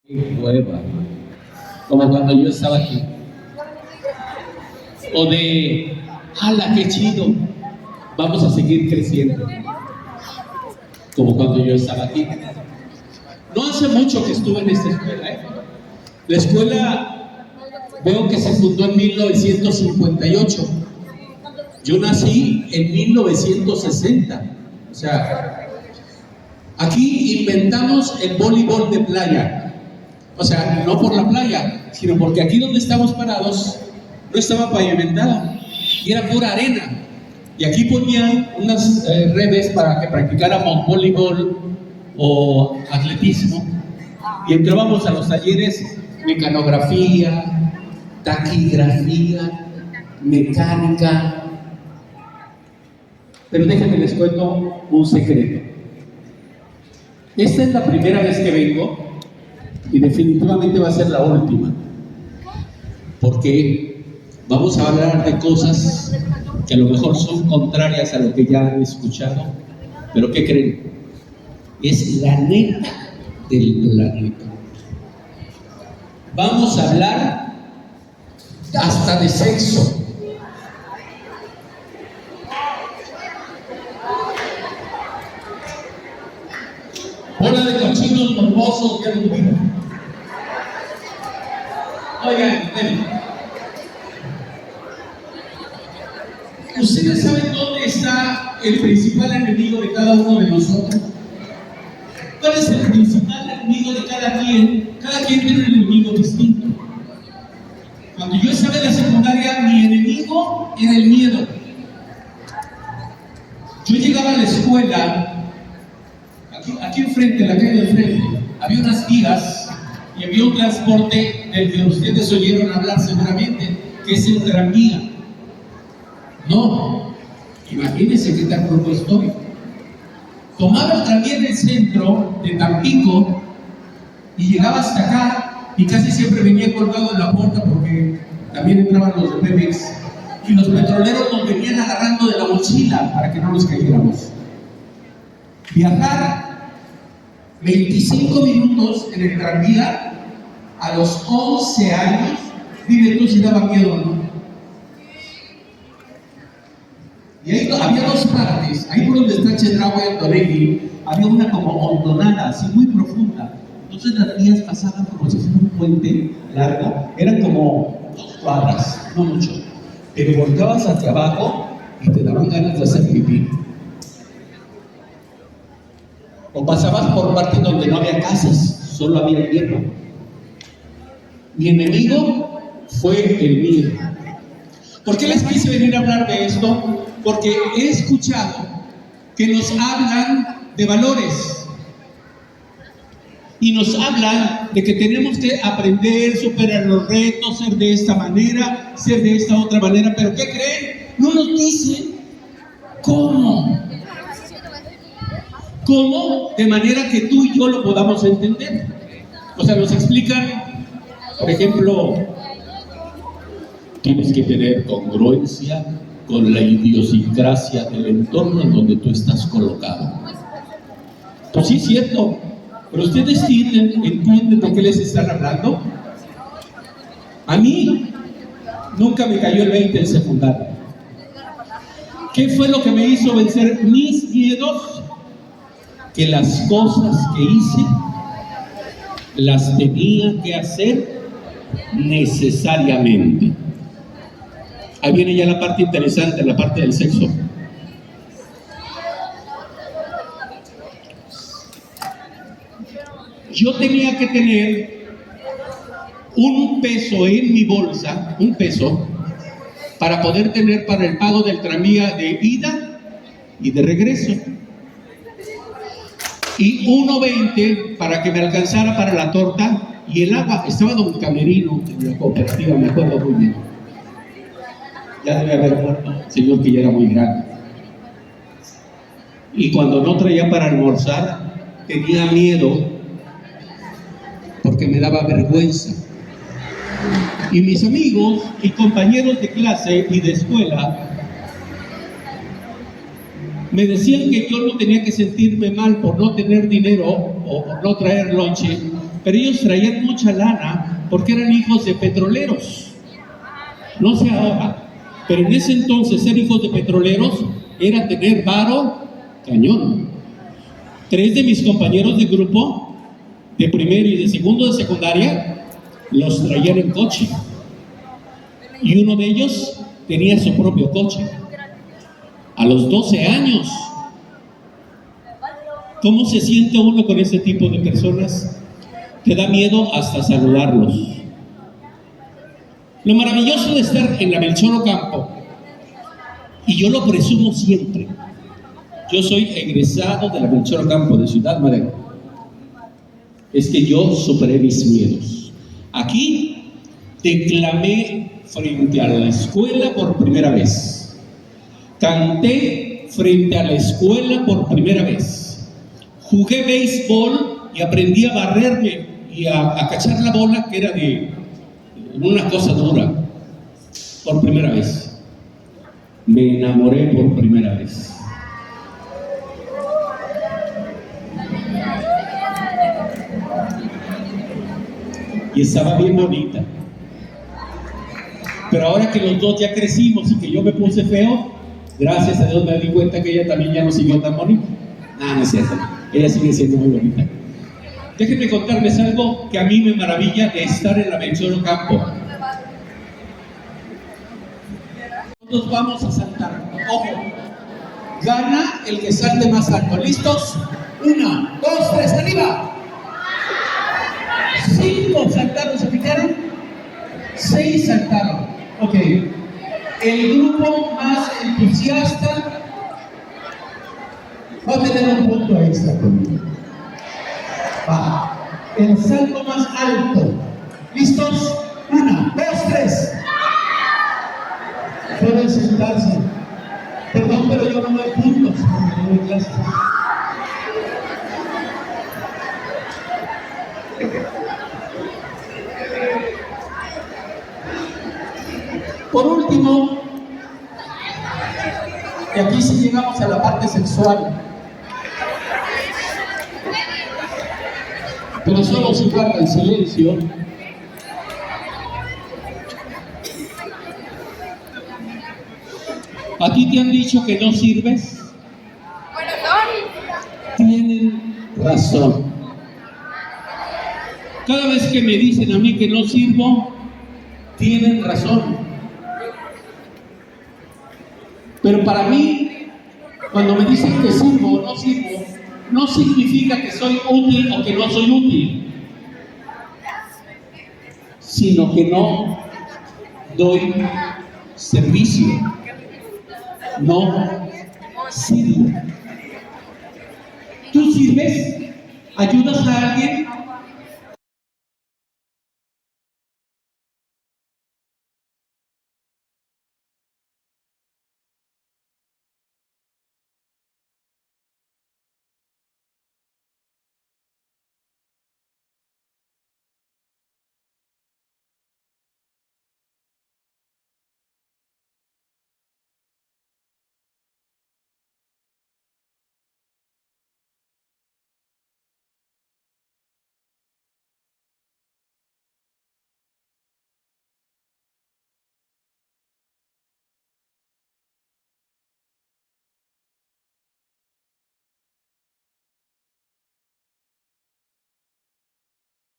Nueva, como cuando yo estaba aquí, o de, ¡hala, qué chido! Vamos a seguir creciendo, como cuando yo estaba aquí. No hace mucho que estuve en esta escuela, ¿eh? La escuela veo que se fundó en 1958. Yo nací en 1960. O sea, aquí inventamos el voleibol de playa. O sea, no por la playa, sino porque aquí donde estamos parados no estaba pavimentada y era pura arena. Y aquí ponían unas redes para que practicáramos voleibol o atletismo. Y entrábamos a los talleres mecanografía, taquigrafía, mecánica. Pero déjenme les cuento un secreto. Esta es la primera vez que vengo y definitivamente va a ser la última, porque vamos a hablar de cosas que a lo mejor son contrarias a lo que ya han escuchado, pero ¿qué creen? Es la neta del planeta. Vamos a hablar hasta de sexo. Bola de cochinos morbosos, ya lo digo. Oigan, ¿ustedes saben dónde está el principal enemigo de cada uno de nosotros? ¿Cuál es el principal enemigo de cada quien? Cada quien tiene un enemigo distinto. Cuando yo estaba en la secundaria, mi enemigo era el miedo. Yo llegaba a la escuela, aquí enfrente, en la calle de enfrente, había unas vías y había un transporte del que ustedes oyeron hablar seguramente, que es el tranvía. No, imagínense qué tan loco estoy. Tomaba el tranvía en el centro de Tampico y llegaba hasta acá y casi siempre venía colgado en la puerta porque también entraban los de Pemex y los petroleros nos venían agarrando de la mochila para que no nos cayéramos. Viajar 25 minutos en el tranvía a los 11 años, dime tú si daba miedo o no. Y ahí había dos partes, ahí por donde está Chedraui y Andoregui, había una como hondonada, así muy profunda. Entonces las vías pasaban como si fuera un puente largo, eran como 2 cuadras, no mucho. Pero volteabas hacia abajo y te daban ganas de hacer pipí. O pasabas por partes donde no había casas, solo había hierro. Mi enemigo fue el miedo. ¿Por qué les quise venir a hablar de esto? Porque he escuchado que nos hablan de valores y nos hablan de que tenemos que aprender, superar los retos, ser de esta manera, ser de esta otra manera, pero ¿qué creen? No nos dicen cómo. ¿Cómo? De manera que tú y yo lo podamos entender. O sea, nos explican, por ejemplo, tienes que tener congruencia con la idiosincrasia del entorno en donde tú estás colocado. Pues sí, es cierto, pero ustedes entienden de qué les están hablando. A mí nunca me cayó el 20 en secundaria. ¿Qué fue lo que me hizo vencer mis miedos? Que las cosas que hice las tenía que hacer necesariamente. Ahí viene ya la parte interesante, la parte del sexo. Yo tenía que tener un peso en mi bolsa, un peso, para poder tener para el pago del tranvía de ida y de regreso. Y 1.20 para que me alcanzara para la torta y el agua. Estaba don Camerino en la cooperativa, me acuerdo muy bien. Ya debe haber muerto, señor que ya era muy grande. Y cuando no traía para almorzar, tenía miedo porque me daba vergüenza. Y mis amigos y compañeros de clase y de escuela me decían que yo no tenía que sentirme mal por no tener dinero o por no traer lonche, pero ellos traían mucha lana porque eran hijos de petroleros. No sé ahora, pero en ese entonces ser hijos de petroleros era tener varo cañón. 3 de mis compañeros de grupo, de primero y de segundo de secundaria, los traían en coche. Y uno de ellos tenía su propio coche. A los 12 años. ¿Cómo se siente uno con ese tipo de personas? Te da miedo hasta saludarlos. Lo maravilloso de estar en la Melchor Ocampo, y yo lo presumo siempre, yo soy egresado de la Melchor Ocampo de Ciudad Madero, es que yo superé mis miedos. Aquí declamé frente a la escuela por primera vez, canté frente a la escuela por primera vez, jugué béisbol y aprendí a barrerme y a cachar la bola, que era de una cosa dura, por primera vez. Me enamoré por primera vez. Y estaba bien bonita. Pero ahora que los dos ya crecimos y que yo me puse feo, gracias a Dios me di cuenta que ella también ya no siguió tan bonita. No es cierto. Ella sigue siendo muy bonita. Déjenme contarles algo que a mí me maravilla de estar en la Melchor Ocampo. Nosotros vamos a saltar. Ojo. Gana el que salte más alto. ¿Listos? 1, 2, 3, arriba. 5 saltaron, ¿se fijaron? 6 saltaron. Ok. El grupo más entusiasta va a tener un punto extra conmigo. Va. El salto más alto. ¿Listos? 1, 2, 3. Pueden sentarse. Perdón, pero yo no doy puntos porque no doy clases. Por último, y aquí sí llegamos a la parte sexual, pero solo si guardan silencio. ¿Aquí te han dicho que no sirves? Tienen razón. Cada vez que me dicen a mí que no sirvo, tienen razón. Pero para mí, cuando me dicen que sirvo o no sirvo, no significa que soy útil o que no soy útil, sino que no doy servicio. No sirvo. ¿Tú sirves? ¿Ayudas a alguien?